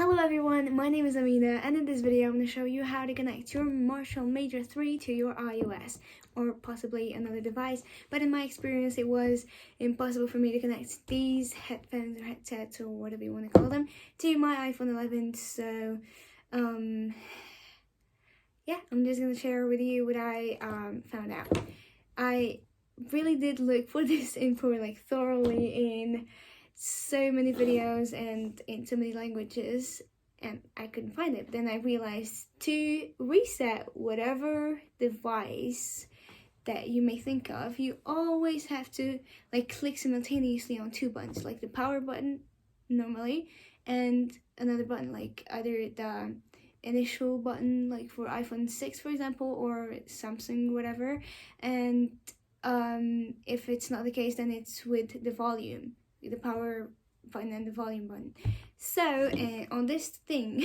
Hello everyone, my name is Amina, and in this video I'm going to show you how to connect your Marshall Major 3 to your iOS or possibly another device. But in my experience it was impossible for me to connect these headphones or headsets or whatever you want to call them to my iPhone 11. So yeah, I'm just going to share with you what I found out. I really did look for this info like thoroughly in so many videos and in so many languages, and I couldn't find it. But then I realized to reset whatever device that you may think of, you always have to like click simultaneously on two buttons, like the power button normally and another button, like either the initial button like for iPhone 6 for example, or Samsung whatever. And if it's not the case, then it's with the volume, the power button and the volume button. So on this thing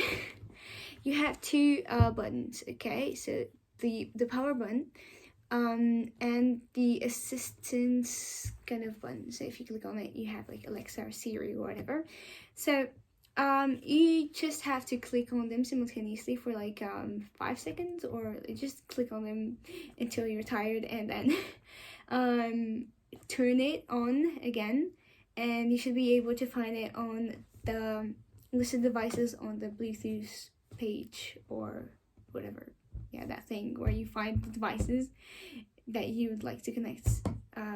you have two buttons, okay? So the power button and the assistance kind of button. So if you click on it, you have like Alexa or Siri or whatever. So you just have to click on them simultaneously for like 5 seconds, or just click on them until you're tired, and then turn it on again, and you should be able to find it on the listed devices on the Bluetooth page or whatever. Yeah, that thing where you find the devices that you would like to connect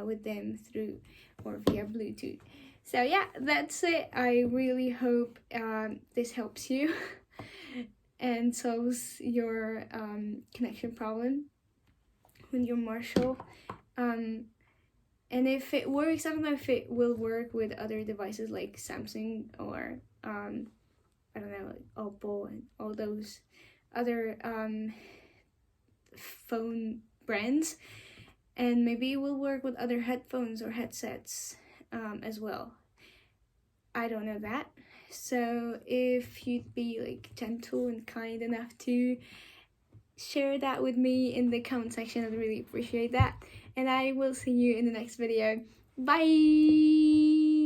with them through or via Bluetooth. So yeah, that's it. I really hope this helps you and solves your connection problem with your Marshall. And if it works, I don't know if it will work with other devices like Samsung or I don't know, like Oppo and all those other phone brands. And maybe it will work with other headphones or headsets as well. I don't know that. So if you'd be like gentle and kind enough to share that with me in the comment section, I'd really appreciate that. And I will see you in the next video. Bye!